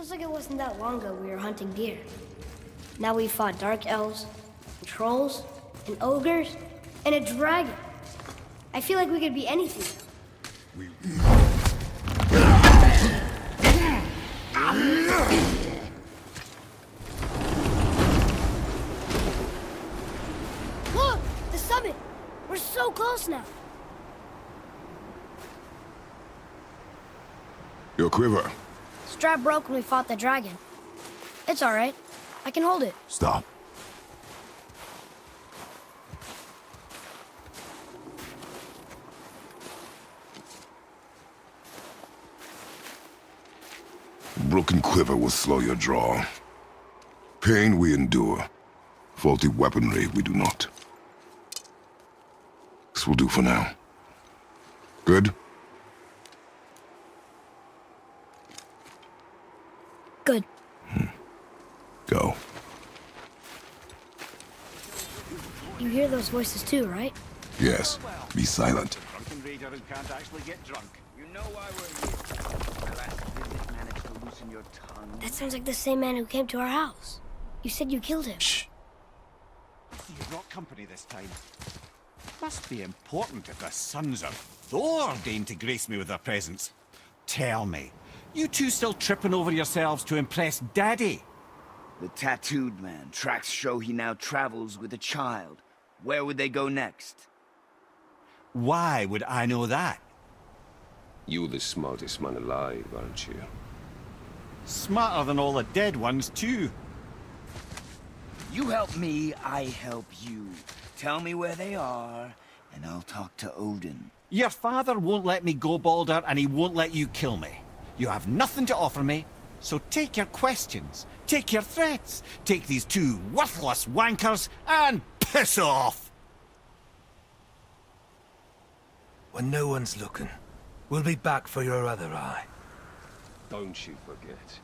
Feels like it wasn't that long ago we were hunting deer. Now we fought dark elves, and trolls, and ogres, and a dragon. I feel like we could be anything. Look! The summit! We're so close now! Your quiver. Strap broke when we fought the dragon. It's alright. I can hold it. Stop. Broken quiver will slow your draw. Pain we endure. Faulty weaponry we do not. This will do for now. Good? Good. Go. You hear those voices too, right? Yes. Be silent. Drunken raider who can't actually get drunk. You know why we're here. My last visit managed to loosen your tongue. That sounds like the same man who came to our house. You said you killed him. Shh. You brought company this time. Must be important if the sons of Thor deign to grace me with their presence. Tell me, you two still tripping over yourselves to impress Daddy? The tattooed man. Tracks show he now travels with a child. Where would they go next? Why would I know that? You're the smartest man alive, aren't you? Smarter than all the dead ones, too. You help me, I help you. Tell me where they are, and I'll talk to Odin. Your father won't let me go, Baldur, and he won't let you kill me. You have nothing to offer me, so take your questions, take your threats, take these two worthless wankers, and piss off! When no one's looking, we'll be back for your other eye. Don't you forget,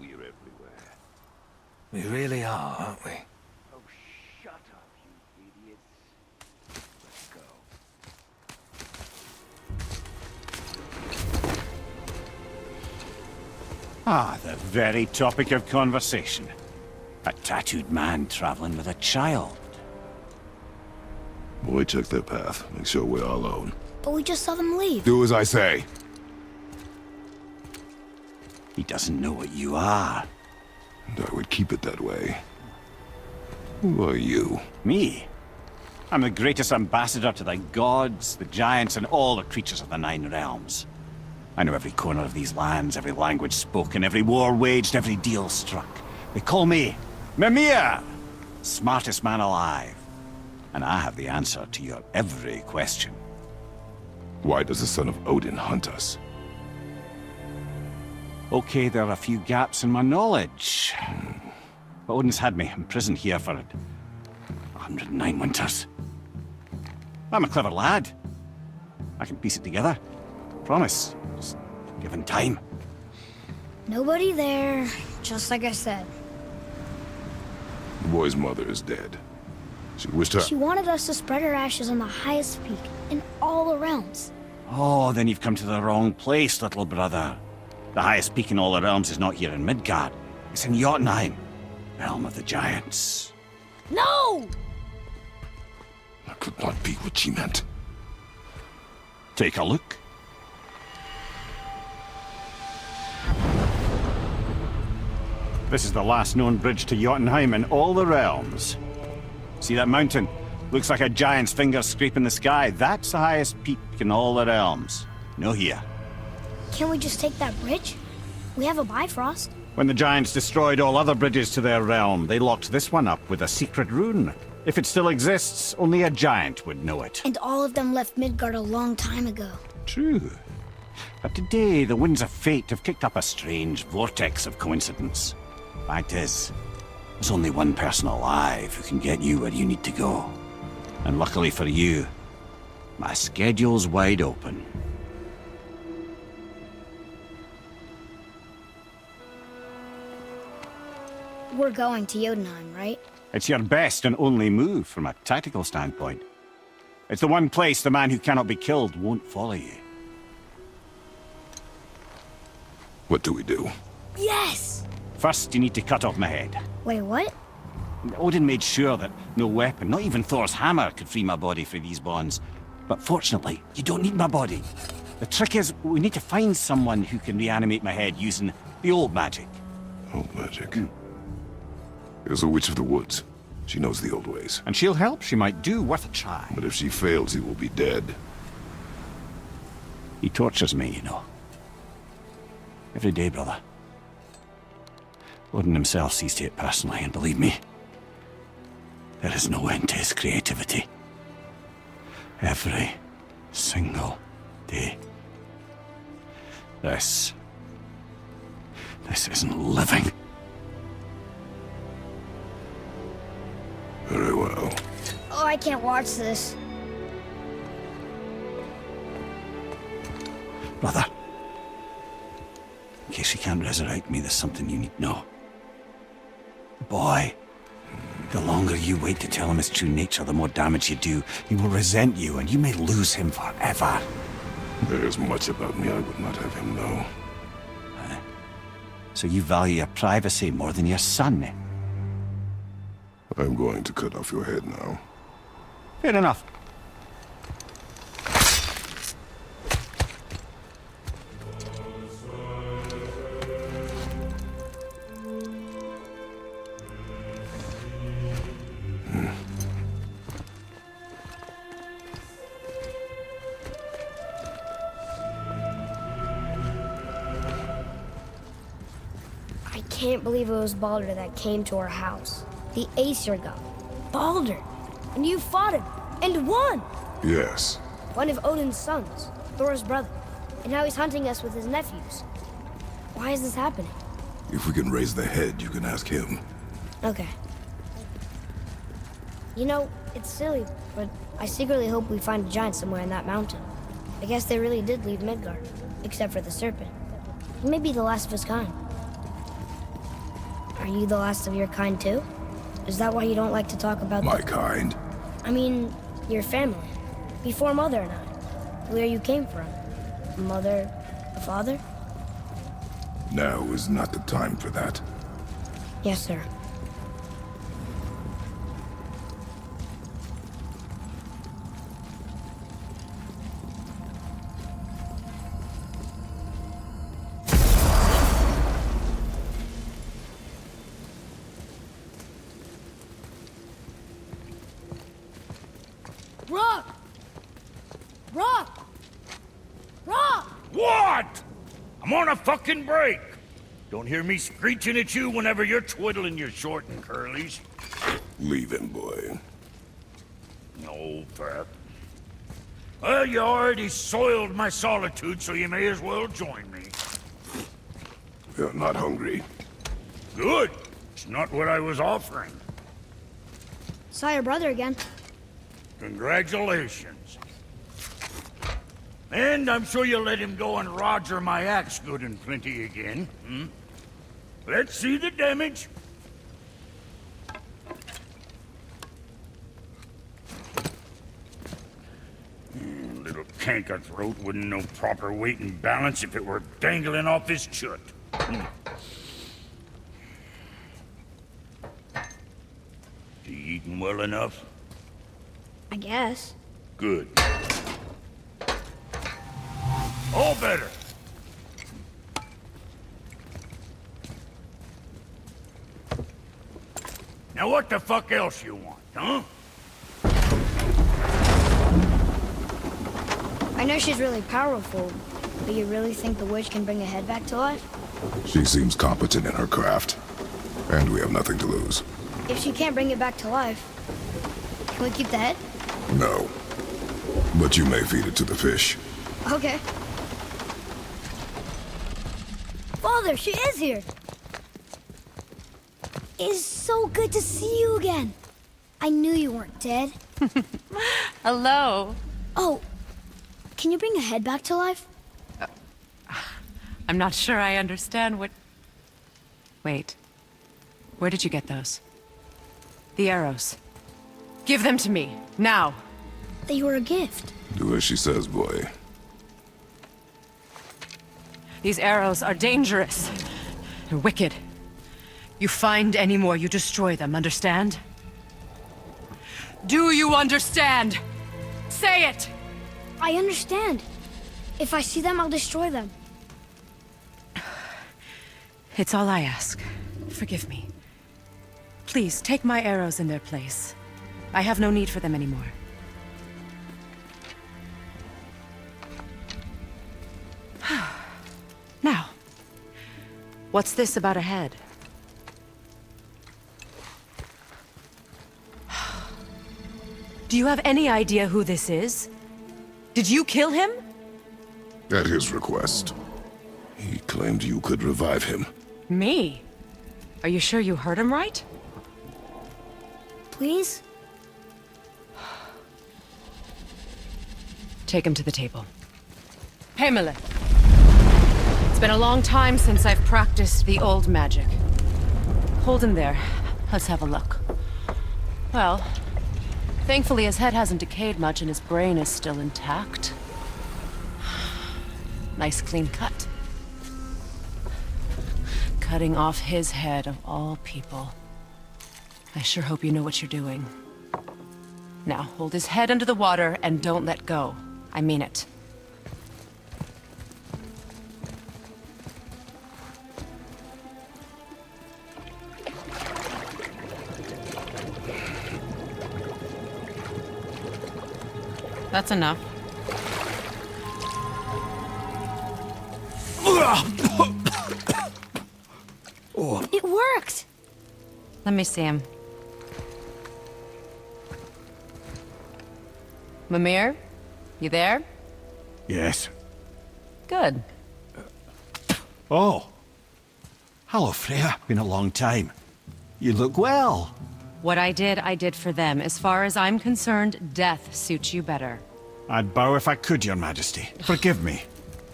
we're everywhere. We really are, aren't we? Oh, shut up, you idiots. Let's go. Ah, the very topic of conversation. A tattooed man traveling with a child. Boy, check their path. Make sure we're all alone. But we just saw them leave. Do as I say. He doesn't know what you are. And I would keep it that way. Who are you? Me? I'm the greatest ambassador to the gods, the giants, and all the creatures of the Nine Realms. I know every corner of these lands, every language spoken, every war waged, every deal struck. They call me Mimir, smartest man alive. And I have the answer to your every question. Why does the son of Odin hunt us? Okay, there are a few gaps in my knowledge. But Odin's had me imprisoned here for 109 winters. I'm a clever lad. I can piece it together. Promise. Just given time. Nobody there, just like I said. The boy's mother is dead. She wished her... She wanted us to spread her ashes on the highest peak in all the realms. Oh, then you've come to the wrong place, little brother. The highest peak in all the realms is not here in Midgard. It's in Jotunheim, realm of the giants. No! That could not be what she meant. Take a look. This is the last known bridge to Jotunheim in all the realms. See that mountain? Looks like a giant's finger scraping the sky. That's the highest peak in all the realms. No here. Can't we just take that bridge? We have a Bifrost. When the giants destroyed all other bridges to their realm, they locked this one up with a secret rune. If it still exists, only a giant would know it. And all of them left Midgard a long time ago. True. But today, the winds of fate have kicked up a strange vortex of coincidence. Fact is, there's only one person alive who can get you where you need to go. And luckily for you, my schedule's wide open. We're going to Jotunheim, right? It's your best and only move from a tactical standpoint. It's the one place the man who cannot be killed won't follow you. What do we do? Yes! First, you need to cut off my head. Wait, what? Odin made sure that no weapon, not even Thor's hammer, could free my body from these bonds. But fortunately, you don't need my body. The trick is, we need to find someone who can reanimate my head using the old magic. Old magic. There's a witch of the woods. She knows the old ways. And she'll help. She might do worth a try. But if she fails, he will be dead. He tortures me, you know. Every day, brother. Odin himself sees to it personally, and believe me, there is no end to his creativity. Every single day. This isn't living. Very well. Oh, I can't watch this. Brother, in case you can't resurrect me, there's something you need to know. Boy, the longer you wait to tell him his true nature, the more damage you do. He will resent you, and you may lose him forever. There's much about me I would not have him know. So you value your privacy more than your son, eh? I'm going to cut off your head now. Fair enough. I can't believe it was Baldur that came to our house. The Aesir god. Baldur! And you fought him, and won! Yes. One of Odin's sons, Thor's brother. And now he's hunting us with his nephews. Why is this happening? If we can raise the head, you can ask him. Okay. You know, it's silly, but I secretly hope we find a giant somewhere in that mountain. I guess they really did leave Midgard, except for the serpent. He may be the last of his kind. Are you the last of your kind too? Is that why you don't like to talk about My kind? I mean, your family. Before Mother and I. Where you came from. A mother, a father? Now is not the time for that. Yes, sir. Rock! Rock! Rock! What? I'm on a fucking break. Don't hear me screeching at you whenever you're twiddling your short and curlies. Leave him, boy. No, Pat. Well, you already soiled my solitude, so you may as well join me. You're not hungry. Good. It's not what I was offering. Saw your brother again. Congratulations. And I'm sure you'll let him go and Roger my axe good and plenty again, hmm? Let's see the damage. Little canker-throat wouldn't know proper weight and balance if it were dangling off his chut. You eating well enough? I guess. Good. All better. Now what the fuck else you want, huh? I know she's really powerful, but you really think the witch can bring a head back to life? She seems competent in her craft. And we have nothing to lose. If she can't bring it back to life, can we keep the head? No. But you may feed it to the fish. Okay. Father, she is here! It's so good to see you again. I knew you weren't dead. Hello. Oh, can you bring a head back to life? I'm not sure I understand what... Wait. Where did you get those? The arrows. Give them to me, now. They were a gift. Do as she says, boy. These arrows are dangerous. You're wicked. You find any more, you destroy them, understand? Do you understand? Say it! I understand. If I see them, I'll destroy them. It's all I ask. Forgive me. Please, take my arrows in their place. I have no need for them anymore. Now, what's this about a head? Do you have any idea who this is? Did you kill him? At his request. He claimed you could revive him. Me? Are you sure you heard him right? Please? Take him to the table. Heimele. It's been a long time since I've practiced the old magic. Hold him there. Let's have a look. Well, thankfully his head hasn't decayed much and his brain is still intact. Nice clean cut. Cutting off his head of all people. I sure hope you know what you're doing. Now, hold his head under the water and don't let go. I mean it. That's enough. It worked! Let me see him. Mimir? You there? Yes. Good. Oh. Hello, Freya. Been a long time. You look well. What I did for them. As far as I'm concerned, death suits you better. I'd bow if I could, Your Majesty. Forgive me.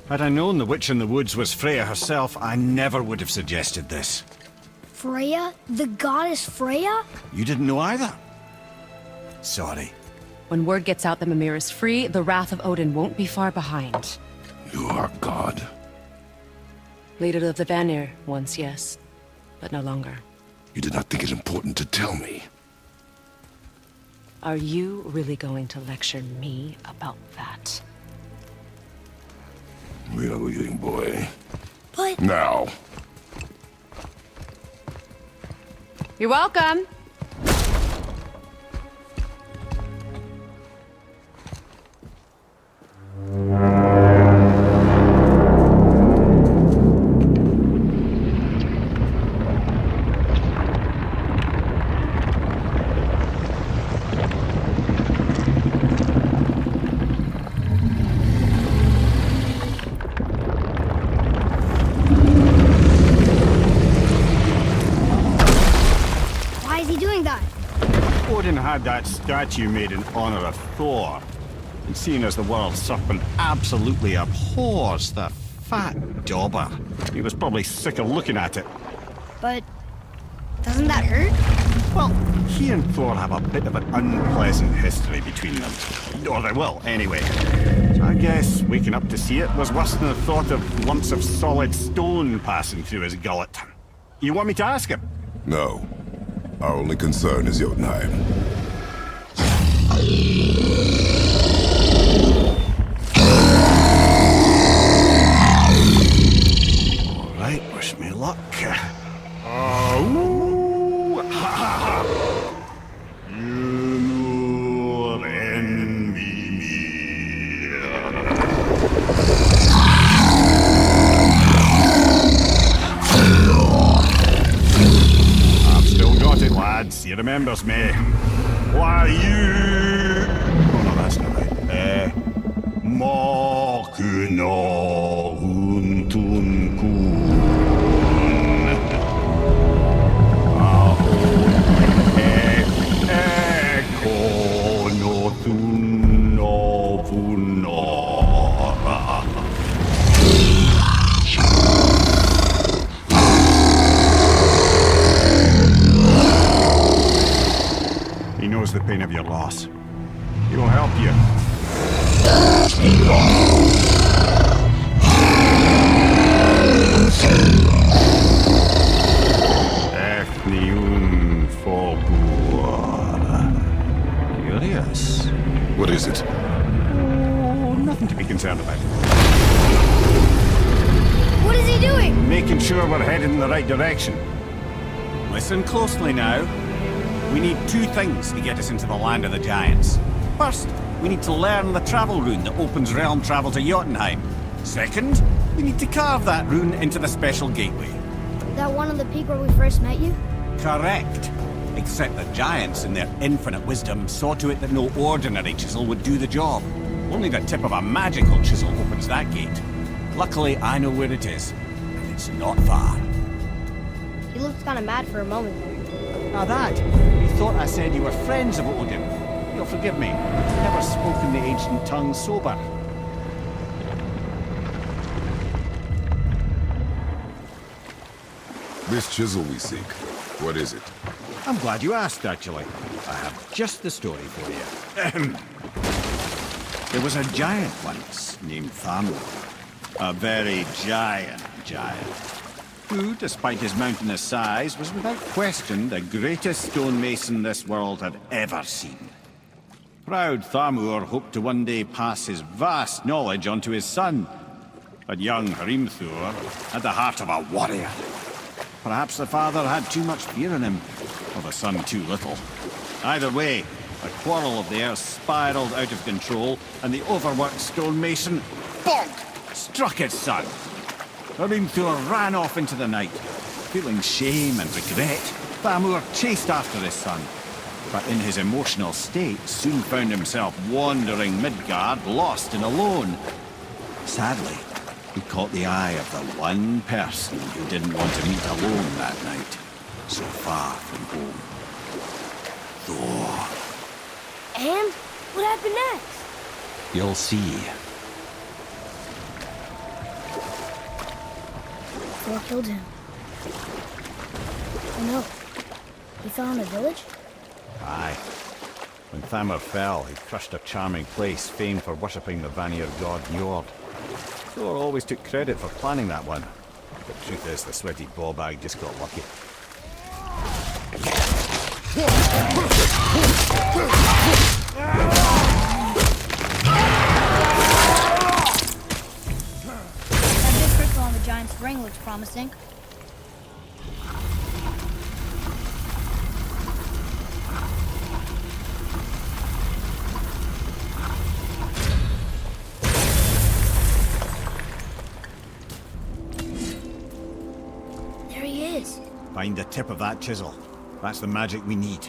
Had I known the witch in the woods was Freya herself, I never would have suggested this. Freya? The goddess Freya? You didn't know either? Sorry. When word gets out that Mimir is free, the wrath of Odin won't be far behind. You are God. Leader of the Vanir, once, yes. But no longer. You did not think it important to tell me. Are you really going to lecture me about that? Really, boy. But... Now. You're welcome! Odin had that statue made in honor of Thor. And seeing as the world serpent absolutely abhors the fat dauber, he was probably sick of looking at it. But... doesn't that hurt? Well, he and Thor have a bit of an unpleasant history between them. Or they will, anyway. So I guess waking up to see it was worse than the thought of lumps of solid stone passing through his gullet. You want me to ask him? No. Our only concern is Jotunheim. All right, wish me luck. Oh, ha ha ha! You and Mimir. I've still got it, lads. He remembers me. Why you? Oh no, that's not right. Makuna untun kun. He knows the pain of your loss. He will help you. concerned about. What is he doing? Making sure we're headed in the right direction. Listen closely now. We need two things to get us into the land of the giants. First, we need to learn the travel rune that opens realm travel to Jotunheim. Second, we need to carve that rune into the special gateway. That one on the peak where we first met you? Correct. Except the giants, in their infinite wisdom, saw to it that no ordinary chisel would do the job. Only the tip of a magical chisel opens that gate. Luckily, I know where it is, and it's not far. He looked kind of mad for a moment there. Now that, you thought I said you were friends of Odin. You'll forgive me. I've never spoken the ancient tongue sober. This chisel we seek, what is it? I'm glad you asked, actually. I have just the story for you. There was a giant once, named Thor. A very giant, who, despite his mountainous size, was without question the greatest stonemason this world had ever seen. Proud Thamur hoped to one day pass his vast knowledge on to his son. But young Hrimthur had the heart of a warrior. Perhaps the father had too much fear in him, or the son too little. Either way, a quarrel of theirs spiraled out of control, and the overworked stonemason, bonk, struck his son. Hrimthur ran off into the night. Feeling shame and regret, Thamur chased after his son, but in his emotional state soon found himself wandering Midgard, lost and alone. Sadly, he caught the eye of the one person who didn't want to meet alone that night, so far from home. Thor. And? What happened next? You'll see. Thor killed him. Oh no. He fell in a village? Aye. When Thamur fell, he crushed a charming place famed for worshipping the Vanir god Njord. Thor always took credit for planning that one. The truth is, the sweaty ballbag just got lucky. That big crystal on the giant's ring looks promising. There he is. Find the tip of that chisel. That's the magic we need.